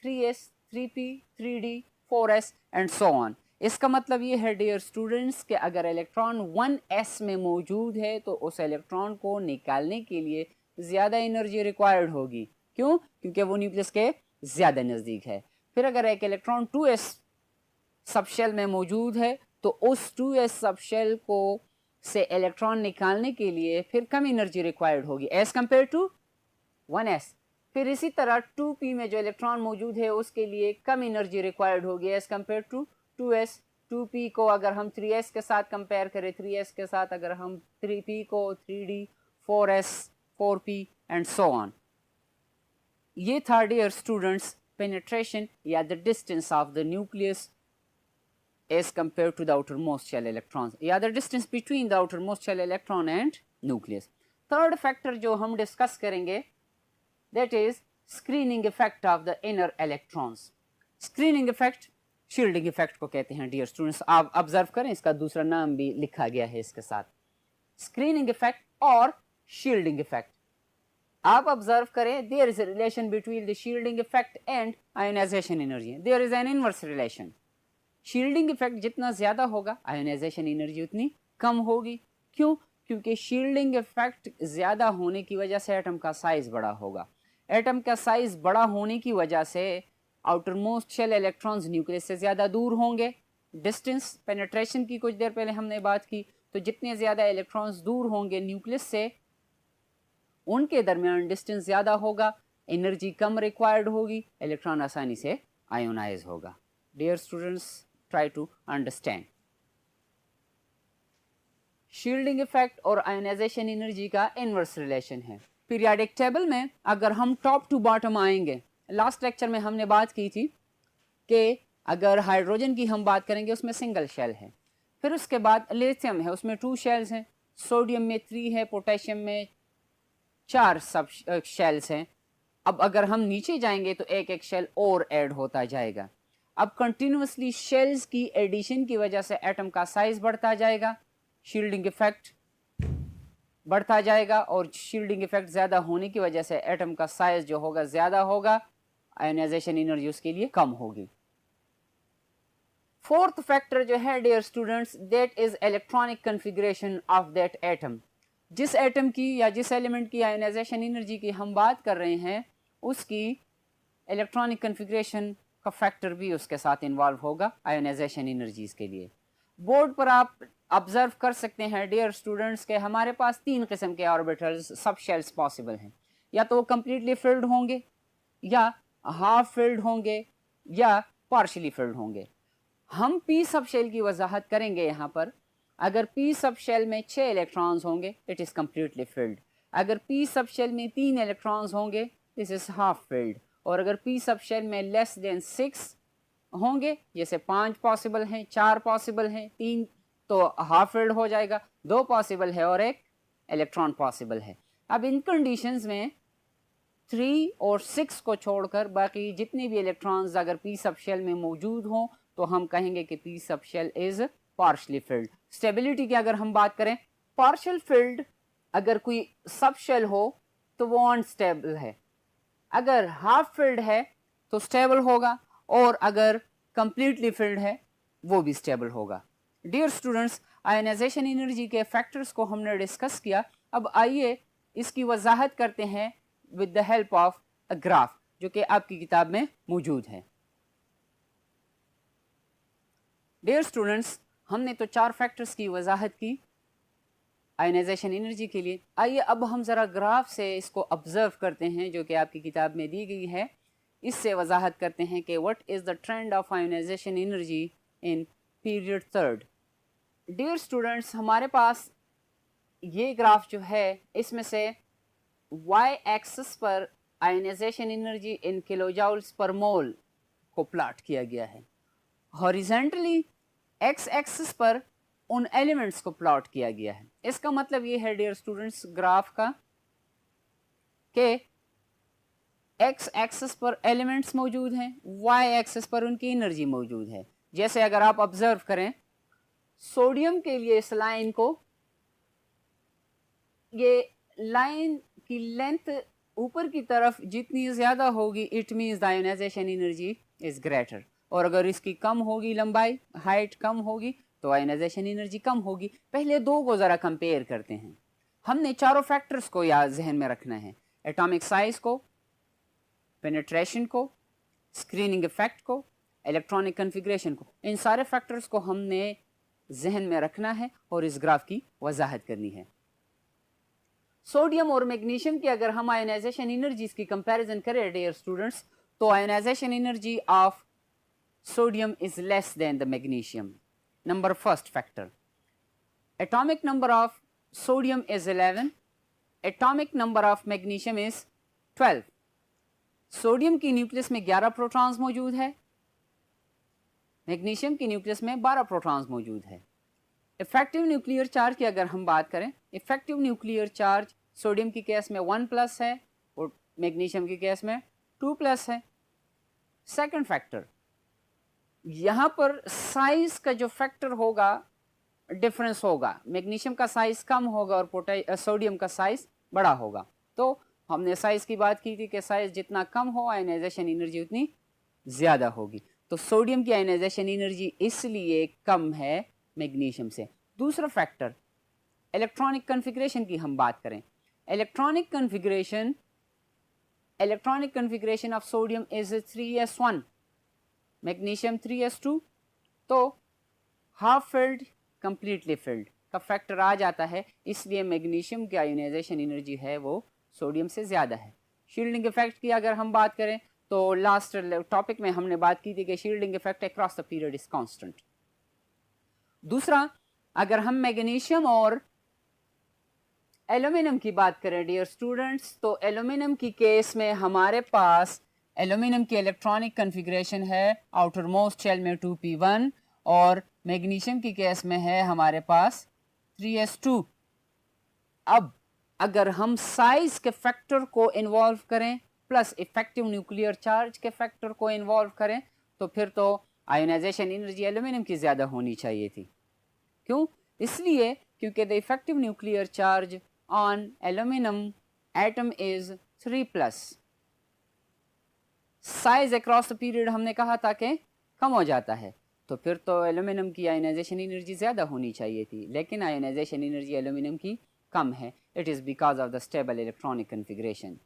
Speaker 1: 3s, 3p, 3d, 4s and so on. इसका मतलब ये है डियर स्टूडेंट्स कि अगर इलेक्ट्रॉन 1s में मौजूद है तो उस इलेक्ट्रॉन को निकालने के लिए ज़्यादा एनर्जी रिक्वायर्ड होगी। क्यों? क्योंकि वो न्यूक्लियस के ज़्यादा नज़दीक है। फिर अगर एक इलेक्ट्रॉन 2s सबशेल में मौजूद है तो उस 2s सबशेल को से इलेक्ट्रॉन निकालने के लिए फिर कम एनर्जी रिक्वायर्ड होगी एज़ कम्पेयर टू 1s। फिर इसी तरह 2p में जो इलेक्ट्रॉन मौजूद है उसके लिए कम एनर्जी रिक्वायर्ड होगी as compare to 2s। 2p को अगर हम 3s के साथ कंपेयर करें, 3s के साथ अगर हम 3p को 3d, 4s, 4p and so on. ये था डियर स्टूडेंट्स पेनिट्रेशन या the distance of the nucleus as compare to the outermost shell electrons या the distance between the outermost shell electron and nucleus. Third factor जो हम डिस्कस करेंगे that is screening effect of the inner electrons. Screening effect shielding effect को कहते हैं डियर स्टूडेंट्स। आप ऑब्जर्व करें, इसका दूसरा नाम भी लिखा गया है इसके साथ, स्क्रीनिंग इफेक्ट और शील्डिंग इफेक्ट। आप ऑब्जर्व करें, there is a relation between the shielding effect and ionisation energy. There is an inverse relation. Shielding effect जितना ज़्यादा होगा आयोनाइजेशन एनर्जी उतनी कम होगी। क्यों? क्योंकि शील्डिंग इफेक्ट ज़्यादा होने की वजह से एटम का साइज़ बड़ा होगा। एटम का साइज़ बड़ा होने की वजह से outer most shell electrons nucleus से ज़्यादा दूर होंगे। डिस्टेंस पेनिट्रेशन की कुछ देर पहले हमने बात की, तो जितने ज़्यादा इलेक्ट्रॉन्स दूर होंगे न्यूक्लियस से उनके दरमियान डिस्टेंस ज़्यादा होगा, एनर्जी कम रिक्वायर्ड होगी, इलेक्ट्रॉन आसानी से आयोनाइज होगा. Dear students, try to understand. Shielding effect और आयोनाइजेशन एनर्जी का इनवर्स रिलेशन है. पीरियोडिक टेबल में अगर हम टॉप टू बॉटम आएंगे, लास्ट लेक्चर में हमने बात की थी कि अगर हाइड्रोजन की हम बात करेंगे उसमें सिंगल शेल है, फिर उसके बाद लिथियम है उसमें 2 शेल्स हैं, सोडियम में 3 है, पोटेशियम में 4 सब शेल्स हैं. अब अगर हम नीचे जाएंगे तो एक एक शेल और ऐड होता जाएगा. अब कंटिन्यूसली शेल्स की एडिशन की वजह से एटम का साइज बढ़ता जाएगा, शील्डिंग इफेक्ट बढ़ता जाएगा, और शील्डिंग इफेक्ट ज़्यादा होने की वजह से एटम का साइज जो होगा ज़्यादा होगा, आयोनाइजेशन एनर्जी उसके लिए कम होगी. फोर्थ फैक्टर जो है dear students, that is electronic configuration of that atom. जिस एटम की या जिस एलिमेंट की आयोनाइजेशन एनर्जी की हम बात कर रहे हैं, उसकी इलेक्ट्रॉनिक कन्फिग्रेशन का फैक्टर भी उसके साथ इन्वॉल्व होगा आयोनाइजेशन एनर्जीज के लिए. बोर्ड पर आप ऑब्जर्व कर सकते हैं डियर स्टूडेंट्स के हमारे पास 3 किस्म के ऑर्बिटल्स सब शेल्स पॉसिबल हैं. या तो वो कंप्लीटली फिल्ड होंगे, या हाफ फिल्ड होंगे, या पार्शली फिल्ड होंगे. हम पी सब शेल की वजाहत करेंगे यहाँ पर. अगर पी सब शेल में 6 इलेक्ट्रॉन्स होंगे, इट इज़ कम्प्लीटली फिल्ड. अगर पी सब शेल में 3 इलेक्ट्रॉन्स होंगे, दिस इज हाफ फिल्ड. और अगर पी सब शेल में लेस देन 6 होंगे, जैसे 5 पॉसिबल हैं, 4 पॉसिबल हैं, 3 तो हाफ फिल्ड हो जाएगा, 2 पॉसिबल है और 1 इलेक्ट्रॉन पॉसिबल है. अब इन कंडीशंस में 3 और 6 को छोड़कर बाकी जितने भी इलेक्ट्रॉन्स अगर पी सब शेल में मौजूद हों तो हम कहेंगे कि p subshell is partially filled. Stability की अगर हम बात करें, पार्शियल फिल्ड अगर कोई सब शेल हो तो वो अनस्टेबल है, अगर हाफ फिल्ड है तो स्टेबल होगा, और अगर कंप्लीटली फिल्ड है वो भी स्टेबल होगा. डियर स्टूडेंट्स, आयोनाइजेशन एनर्जी के फैक्टर्स को हमने डिस्कस किया. अब आइए इसकी वजाहत करते हैं with the help of a graph जो कि आपकी किताब में मौजूद है. डियर स्टूडेंट्स, हमने तो 4 फैक्टर्स की वजाहत की आयोनाइजेशन एनर्जी के लिए. आइए अब हम ज़रा ग्राफ से इसको ऑब्जर्व करते हैं जो कि आपकी किताब में दी गई है. इससे वजाहत करते हैं कि what is the trend of ionisation energy in period third. Dear students, हमारे पास ये ग्राफ जो है इसमें से वाई एक्सिस पर ionisation energy in kilojoules per mole को प्लॉट किया गया है. हॉरिजेंटली एक्स एक्सिस पर उन एलिमेंट्स को प्लॉट किया गया है. इसका मतलब ये है डियर स्टूडेंट्स ग्राफ का कि एक्स एक्सिस पर एलिमेंट्स मौजूद हैं, वाई एक्सिस पर उनकी एनर्जी मौजूद है. जैसे अगर आप ऑब्जर्व करें सोडियम के लिए इस लाइन को, ये लाइन की लेंथ ऊपर की तरफ जितनी ज़्यादा होगी it means the ionisation energy is greater, और अगर इसकी कम होगी लंबाई, हाइट कम होगी तो आयोनाइजेशन एनर्जी कम होगी. पहले दो को ज़रा कंपेयर करते हैं. हमने चारों फैक्टर्स को याद जहन में रखना है, एटॉमिक साइज को, पेनिट्रेशन को, स्क्रीनिंग इफेक्ट को, इलेक्ट्रॉनिक कन्फिग्रेशन को. इन सारे फैक्टर्स को हमने जहन में रखना है और इस ग्राफ की वजाहत करनी है. सोडियम और मैग्नीशियम की अगर हम आयोनाइजेशन एनर्जीज की कंपैरिजन करें डियर स्टूडेंट्स, तो ionisation energy of sodium is less than the magnesium. Number first factor. Atomic number of sodium is 11. Atomic number of magnesium is 12. Sodium की न्यूक्लियस में 11 प्रोटॉन्स मौजूद है, मैग्नीशियम की न्यूक्लियस में 12 प्रोटॉन्स मौजूद है. इफेक्टिव न्यूक्लियर चार्ज की अगर हम बात करें, इफेक्टिव न्यूक्लियर चार्ज सोडियम की केस में 1+ है और मैग्नीशियम की केस में 2+ है. सेकंड फैक्टर, यहाँ पर साइज का जो फैक्टर होगा डिफरेंस होगा, मैग्नीशियम का साइज कम होगा और सोडियम का साइज बड़ा होगा. तो हमने साइज की बात की थी कि साइज जितना कम हो आयोनाइजेशन एनर्जी उतनी ज़्यादा होगी. तो सोडियम की आयोनाइजेशन एनर्जी इसलिए कम है मैग्नीशियम से. दूसरा फैक्टर, इलेक्ट्रॉनिक कन्फिग्रेशन की हम बात करें, electronic configuration of sodium is 3s1, magnesium 3s2. तो हाफ फिल्ड कंप्लीटली फिल्ड का फैक्टर आ जाता है, इसलिए मैग्नीशियम की आयोनाइजेशन एनर्जी है वो सोडियम से ज़्यादा है। शील्डिंग इफेक्ट की अगर हम बात करें तो लास्ट टॉपिक में हमने बात की थी कि shielding effect across the period is constant. दूसरा, अगर हम मैग्नीशियम और एल्यूमिनियम की बात करें डियर स्टूडेंट्स, तो एल्यूमिनियम की केस में हमारे पास एल्यूमिनियम की इलेक्ट्रॉनिक कन्फिग्रेशन है आउटर मोस्ट शेल में 2p1 और मैग्नीशियम की केस में है हमारे पास 3s2। अब अगर हम साइज के फैक्टर को इन्वॉल्व करें प्लस इफेक्टिव न्यूक्लियर चार्ज के फैक्टर को इन्वॉल्व करें तो फिर तो आयोनाइजेशन एनर्जी एल्यूमिनियम की ज़्यादा होनी चाहिए थी। क्यों? इसलिए क्योंकि the effective nuclear charge on aluminium atom is 3+। Size across the period हमने कहा था कि कम हो जाता है, तो फिर तो एल्यूमिनियम की आयोनाइजेशन एनर्जी ज़्यादा होनी चाहिए थी, लेकिन आयोनाइजेशन एनर्जी एल्यूमिनियम की कम है। It is because of the stable electronic configuration.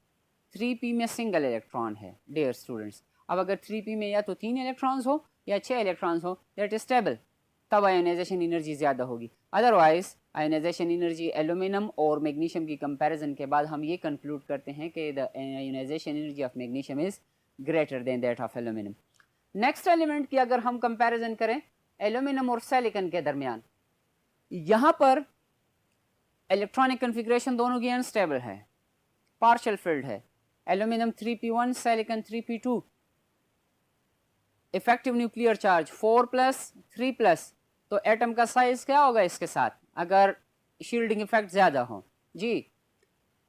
Speaker 1: 3p में सिंगल इलेक्ट्रॉन है डियर स्टूडेंट्स। अब अगर 3p में या तो 3 इलेक्ट्रॉन्स हो या 6 इलेक्ट्रॉन्स हो, दैट इज स्टेबल, तब आयोनाइजेशन एनर्जी ज़्यादा होगी। अदरवाइज आयोनाइजेशन एनर्जी एल्यूमिनियम और मैग्नीशियम की कंपैरिजन के बाद हम ये कंक्लूड करते हैं कि the ionisation energy of magnesium is greater than that of aluminium. Next element की अगर हम कंपैरिजन करें एल्यूमिनियम और सिलिकॉन के दरमियान, यहां पर इलेक्ट्रॉनिक कन्फिग्रेशन दोनों की अनस्टेबल है, पार्शियल फील्ड है। Aluminium 3p1, silicon 3p2। Effective nuclear charge 4+, 3+। तो एटम का साइज क्या होगा इसके साथ अगर शील्डिंग इफेक्ट ज्यादा हो? जी,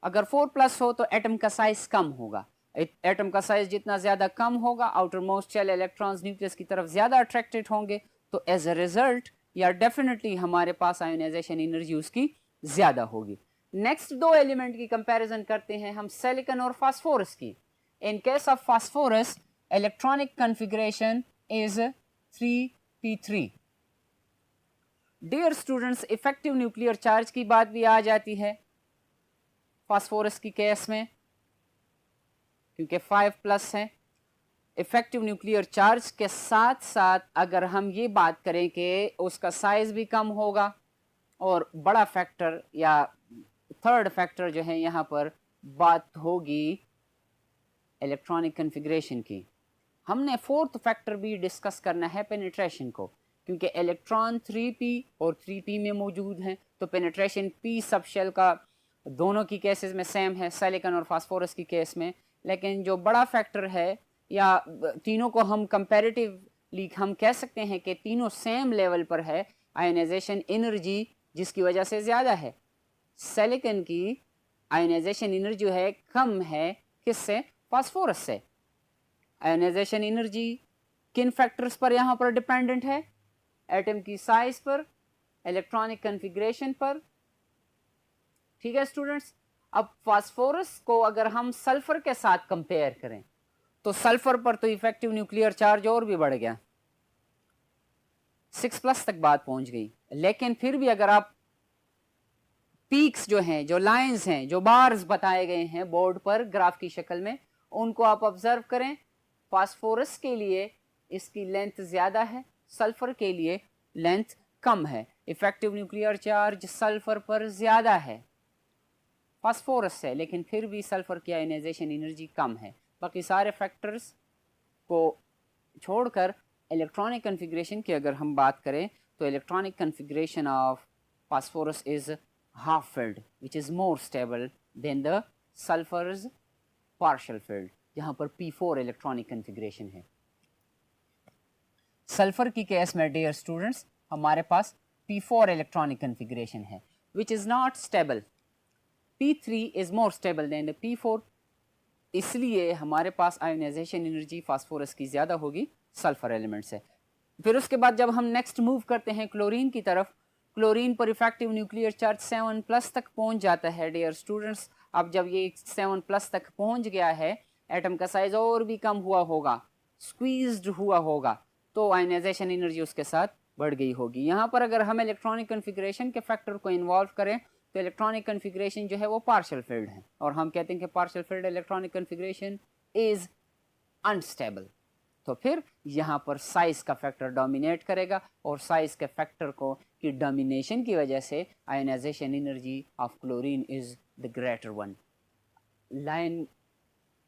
Speaker 1: अगर 4+ हो तो एटम का साइज कम होगा। एटम का साइज जितना ज्यादा कम होगा, outer most shell electrons nucleus की तरफ ज्यादा अट्रैक्टेड होंगे, तो एज अ रिजल्ट या डेफिनेटली हमारे पास आयोनाइजेशन एनर्जी उसकी ज्यादा होगी। नेक्स्ट दो एलिमेंट की कंपैरिजन करते हैं हम सिलिकॉन और फास्फोरस की। In case of phosphorus electronic configuration is 3p3। Dear students, effective nuclear charge की बात भी आ जाती है फास्फोरस की केस में, क्योंकि 5+ है। इफेक्टिव न्यूक्लियर चार्ज के साथ साथ अगर हम ये बात करें कि उसका साइज भी कम होगा, और बड़ा फैक्टर या थर्ड फैक्टर जो है यहाँ पर बात होगी इलेक्ट्रॉनिक कन्फिग्रेशन की। हमने फोर्थ फैक्टर भी डिस्कस करना है, पेनिट्रेशन को, क्योंकि इलेक्ट्रॉन 3p और 3p में मौजूद हैं, तो पेनिट्रेशन p सब शेल का दोनों की केसेस में सेम है, सिलिकॉन और फास्फोरस की केस में। लेकिन जो बड़ा फैक्टर है, या तीनों को हम कंपैरेटिवली हम कह सकते हैं कि तीनों सेम लेवल पर है आयोनाइजेशन एनर्जी, जिसकी वजह से ज़्यादा है। सिलिकॉन की आयोनाइजेशन एनर्जी जो है कम है, किससे? फास्फोरस से। आयोनाइजेशन एनर्जी किन फैक्टर्स पर यहाँ पर डिपेंडेंट है? एटम की साइज पर, इलेक्ट्रॉनिक कन्फिग्रेशन पर। ठीक है स्टूडेंट्स। अब फास्फोरस को अगर हम सल्फर के साथ कंपेयर करें तो सल्फर पर तो इफेक्टिव न्यूक्लियर चार्ज और भी बढ़ गया, 6+ तक बात पहुंच गई। लेकिन फिर भी अगर आप पीक्स जो हैं, जो लाइंस हैं, जो बार्स बताए गए हैं बोर्ड पर ग्राफ की शक्ल में, उनको आप ऑब्जर्व करें। फास्फोरस के लिए इसकी लेंथ ज्यादा है, सल्फर के लिए लेंथ कम है। इफेक्टिव न्यूक्लियर चार्ज सल्फर पर ज्यादा है फास्फोरस से, लेकिन फिर भी सल्फर की आयोनाइजेशन एनर्जी कम है। बाकी सारे फैक्टर्स को छोड़कर इलेक्ट्रॉनिक कन्फिग्रेशन की अगर हम बात करें तो electronic configuration of phosphorus is half field which is more stable then the sulphurs partial field, जहां पर p4 इलेक्ट्रॉनिक कन्फिग्रेशन है। सल्फर की केस में डियर स्टूडेंट्स हमारे पास p4 इलेक्ट्रॉनिक कन्फिग्रेशन है which is not stable. p3 is more stable then the p4, इसलिए हमारे पास आयोनाइजेशन एनर्जी फास्फोरस की ज़्यादा होगी सल्फर एलिमेंट से। फिर उसके बाद जब हम नेक्स्ट मूव करते हैं क्लोरीन की तरफ, क्लोरीन पर इफेक्टिव न्यूक्लियर चार्ज 7+ तक पहुंच जाता है डियर स्टूडेंट्स। अब जब ये 7+ तक पहुंच गया है, एटम का साइज और भी कम हुआ होगा, स्क्वीज्ड हुआ होगा, तो आयोनाइजेशन एनर्जी उसके साथ बढ़ गई होगी। यहाँ पर अगर हम इलेक्ट्रॉनिक कन्फिग्रेशन के फैक्टर को इन्वॉल्व करें तो इलेक्ट्रॉनिक कन्फिग्रेशन जो है वो पार्शियल फील्ड है, और हम कहते हैं कि partial field electronic configuration is unstable. तो फिर यहाँ पर साइज का फैक्टर डोमिनेट करेगा, और साइज के फैक्टर को की डोमिनेशन की वजह से ionization energy of chlorine is the greater one. Line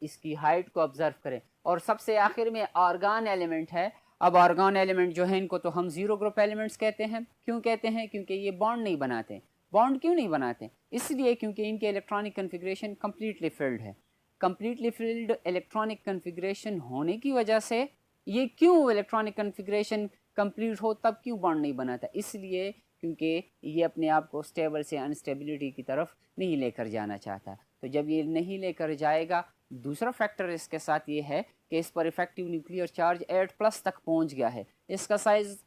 Speaker 1: इसकी हाइट को ऑब्जर्व करें। और सबसे आखिर में आर्गन एलिमेंट है। अब आर्गन एलिमेंट जो है इनको तो हम जीरो ग्रुप एलिमेंट्स कहते हैं। क्यों कहते हैं? क्योंकि ये बॉन्ड नहीं बनाते। बॉन्ड क्यों नहीं बनाते? इसलिए क्योंकि इनके इलेक्ट्रॉनिक कन्फिग्रेशन कम्प्लीटली फिल्ड है। कम्प्लीटली फिल्ड इलेक्ट्रॉनिक कन्फिग्रेशन होने की वजह से ये क्यों इलेक्ट्रॉनिक कन्फिग्रेशन कंप्लीट हो तब क्यों बॉन्ड नहीं बनाता? इसलिए क्योंकि ये अपने आप को स्टेबल से अनस्टेबिलिटी की तरफ नहीं लेकर जाना चाहता। तो जब ये नहीं लेकर जाएगा, दूसरा फैक्टर इसके साथ ये है कि इस पर इफेक्टिव न्यूक्लियर चार्ज 8+ तक पहुंच गया है। इसका साइज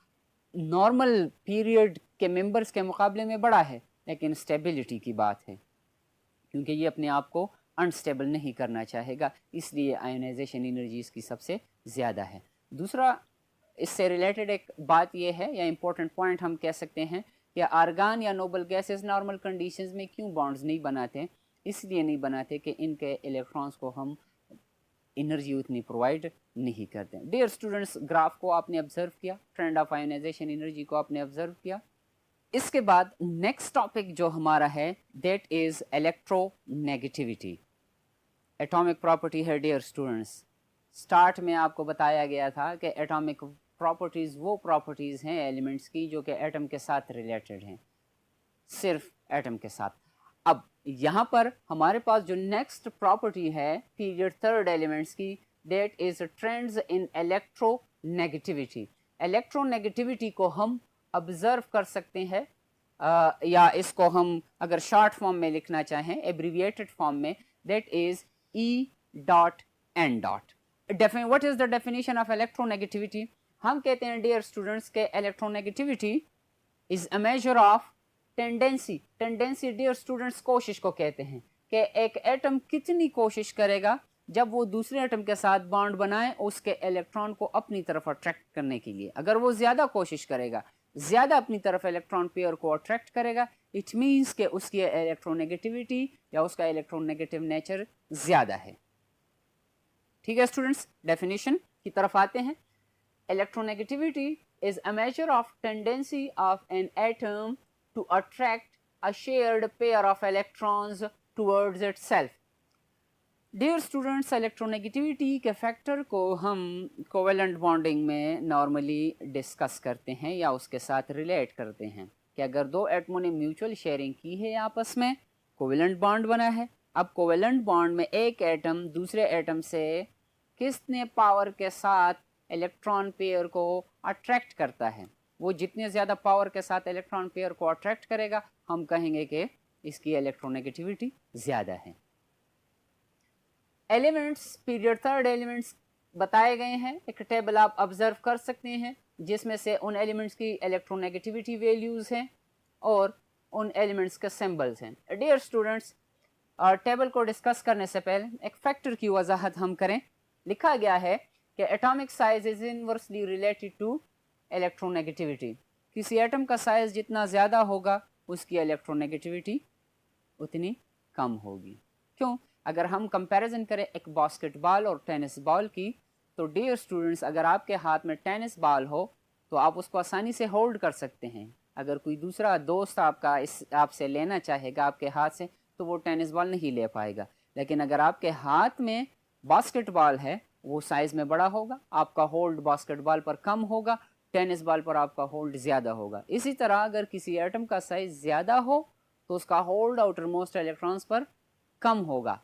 Speaker 1: नॉर्मल पीरियड के मेंबर्स के मुकाबले में बड़ा है, लेकिन स्टेबिलिटी की बात है क्योंकि ये अपने आप को अनस्टेबल नहीं करना चाहेगा, इसलिए आयोनाइजेशन एनर्जी इसकी सबसे ज़्यादा है। दूसरा इससे रिलेटेड एक बात यह है या इम्पोर्टेंट पॉइंट हम कह सकते हैं कि आर्गन या नोबल गैसेस नॉर्मल कंडीशंस में क्यों बॉन्ड्स नहीं बनाते? इसलिए नहीं बनाते कि इनके इलेक्ट्रॉन्स को हम एनर्जी उतनी प्रोवाइड नहीं करते। डियर स्टूडेंट्स, ग्राफ को आपने ऑब्जर्व किया, ट्रेंड ऑफ आयोनाइजेशन एनर्जी को आपने ऑब्जर्व किया। इसके बाद नेक्स्ट टॉपिक जो हमारा है that is electronegativity. Atomic property है डियर स्टूडेंट्स। स्टार्ट में आपको बताया गया था कि एटॉमिक प्रॉपर्टीज़ वो प्रॉपर्टीज़ हैं एलिमेंट्स की जो कि एटम के साथ रिलेटेड हैं, सिर्फ एटम के साथ। अब यहाँ पर हमारे पास जो नेक्स्ट प्रॉपर्टी है पीरियड थर्ड एलिमेंट्स की, that is trends in electronegativity. Electronegativity को हम ऑब्जर्व कर सकते हैं या इसको हम अगर शॉर्ट फॉर्म में लिखना चाहें, एब्रीविएटेड फॉर्म में, that is E.N. What is the definition of electronegativity? हम कहते हैं डियर स्टूडेंट्स के electronegativity is a measure of tendency. Tendency dear students कोशिश को कहते हैं कि एक एटम कितनी कोशिश करेगा जब वो दूसरे एटम के साथ बॉन्ड बनाए उसके इलेक्ट्रॉन को अपनी तरफ अट्रैक्ट करने के लिए। अगर वो ज़्यादा कोशिश करेगा, ज़्यादा अपनी तरफ इलेक्ट्रॉन पेयर को अट्रैक्ट करेगा, इट मीन्स कि उसकी इलेक्ट्रोनेगेटिविटी या उसका इलेक्ट्रोनेगेटिव नेचर ज़्यादा है। ठीक है स्टूडेंट्स, डेफिनेशन की तरफ आते हैं। Electronegativity is a measure of tendency of an atom to attract a shared pair of electrons towards itself. Dear students, electronegativity के फैक्टर को हम कोवेलेंट बॉन्डिंग में नॉर्मली डिस्कस करते हैं या उसके साथ रिलेट करते हैं कि अगर दो एटमों ने म्यूचुअल शेयरिंग की है आपस में, कोवेलेंट बॉन्ड बना है। अब कोवेलेंट बॉन्ड में एक एटम दूसरे एटम से किसने पावर के साथ इलेक्ट्रॉन पेयर को अट्रैक्ट करता है, वो जितने ज़्यादा पावर के साथ इलेक्ट्रॉन पेयर को अट्रैक्ट करेगा हम कहेंगे कि इसकी इलेक्ट्रोनेगेटिविटी ज़्यादा है। एलिमेंट्स, पीरियड थर्ड एलिमेंट्स बताए गए हैं। एक टेबल आप ऑब्जर्व कर सकते हैं जिसमें से उन एलिमेंट्स की इलेक्ट्रोनेगेटिविटी वैल्यूज़ हैं और उन एलिमेंट्स के सिंबल्स हैं। डियर स्टूडेंट्स, टेबल को डिस्कस करने से पहले एक फैक्टर की वजाहत हम करें। लिखा गया है कि atomic size is inversely related to electronegativity. किसी एटम का साइज जितना ज़्यादा होगा उसकी इलेक्ट्रोनेगेटिविटी उतनी कम होगी। क्यों? अगर हम कंपैरिजन करें एक बास्केटबॉल और टेनिस बॉल की, तो डियर स्टूडेंट्स अगर आपके हाथ में टेनिस बॉल हो तो आप उसको आसानी से होल्ड कर सकते हैं। अगर कोई दूसरा दोस्त आपका आपसे लेना चाहेगा आपके हाथ से तो वो टेनिस बॉल नहीं ले पाएगा। लेकिन अगर आपके हाथ में बास्केटबॉल है वो साइज़ में बड़ा होगा, आपका होल्ड बास्केटबॉल पर कम होगा, टेनिस बॉल पर आपका होल्ड ज़्यादा होगा। इसी तरह अगर किसी एटम का साइज़ ज़्यादा हो तो उसका होल्ड आउटर मोस्ट इलेक्ट्रॉन्स पर कम होगा।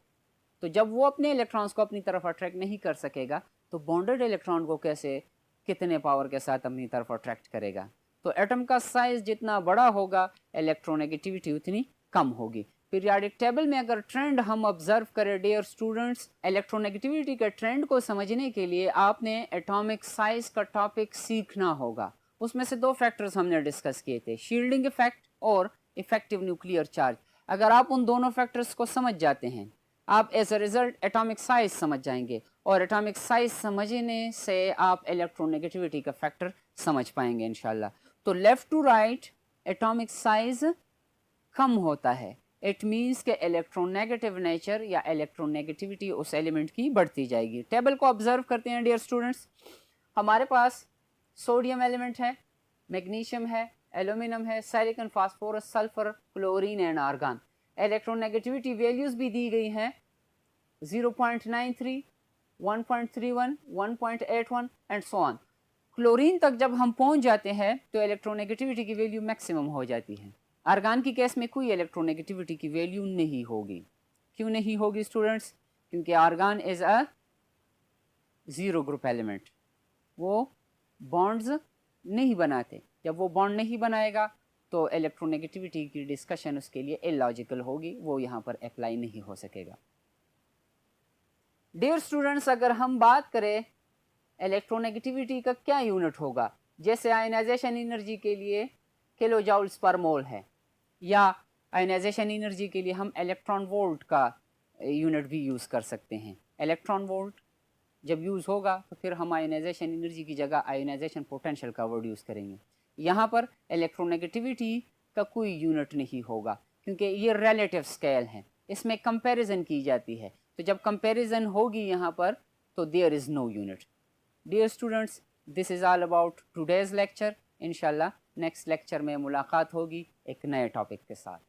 Speaker 1: तो जब वो अपने इलेक्ट्रॉन्स को अपनी तरफ अट्रैक्ट नहीं कर सकेगा तो बॉन्डेड इलेक्ट्रॉन को कैसे कितने पावर के साथ अपनी तरफ अट्रैक्ट करेगा? तो एटम का साइज़ जितना बड़ा होगा इलेक्ट्रोनेगेटिविटी उतनी कम होगी। पीरियोडिक टेबल में अगर ट्रेंड हम ऑब्जर्व करें डियर स्टूडेंट्स, इलेक्ट्रोनेगेटिविटी के ट्रेंड को समझने के लिए आपने एटॉमिक साइज का टॉपिक सीखना होगा। उसमें से दो फैक्टर्स हमने डिस्कस किए थे, शील्डिंग इफेक्ट और इफेक्टिव न्यूक्लियर चार्ज। अगर आप उन दोनों फैक्टर्स को समझ जाते हैं आप as a result atomic size समझ जाएंगे और एटॉमिक साइज समझने से आप इलेक्ट्रोनेगेटिविटी का फैक्टर समझ पाएंगे इंशाल्लाह। तो left to right atomic size कम होता है, इट मीन्स के इलेक्ट्रोनेगेटिव नेचर या इलेक्ट्रोनेगेटिविटी उस एलिमेंट की बढ़ती जाएगी। टेबल को ऑब्जर्व करते हैं डियर स्टूडेंट्स। हमारे पास सोडियम एलिमेंट है, मैग्नीशियम है, एल्यूमिनियम है, silicon, phosphorus, sulphur, chlorine and argon. Electronegativity values भी दी गई हैं 0.93, 1.31, 1.81 एंड सो ऑन। क्लोरीन तक जब हम पहुंच जाते हैं तो इलेक्ट्रोनेगेटिविटी की वैल्यू मैक्सिमम हो जाती है। आर्गान की केस में कोई इलेक्ट्रोनेगेटिविटी की वैल्यू नहीं होगी। क्यों नहीं होगी स्टूडेंट्स? क्योंकि argon is a zero group element, वो बॉन्ड्स नहीं बनाते। जब वो बॉन्ड नहीं बनाएगा तो इलेक्ट्रोनेगेटिविटी की डिस्कशन उसके लिए इलॉजिकल होगी, वो यहाँ पर अप्लाई नहीं हो सकेगा। डियर स्टूडेंट्स, अगर हम बात करें इलेक्ट्रोनेगेटिविटी का क्या यूनिट होगा, जैसे आयनाइजेशन एनर्जी के लिए किलो जाउल्स पर मोल है, या आयनाइजेशन एनर्जी के लिए हम इलेक्ट्रॉन वोल्ट का यूनिट भी यूज़ कर सकते हैं। इलेक्ट्रॉन वोल्ट जब यूज़ होगा तो फिर हम आयनाइजेशन एनर्जी की जगह आयनाइजेशन पोटेंशियल का वर्ड यूज़ करेंगे। यहाँ पर इलेक्ट्रोनेगेटिविटी का कोई यूनिट नहीं होगा क्योंकि ये रिलेटिव स्केल है, इसमें कंपैरिजन की जाती है। तो जब कंपैरिजन होगी यहाँ पर तो there is no unit. Dear students, this is all about today's lecture. इंशाल्लाह नेक्स्ट लेक्चर में मुलाकात होगी एक नए टॉपिक के साथ।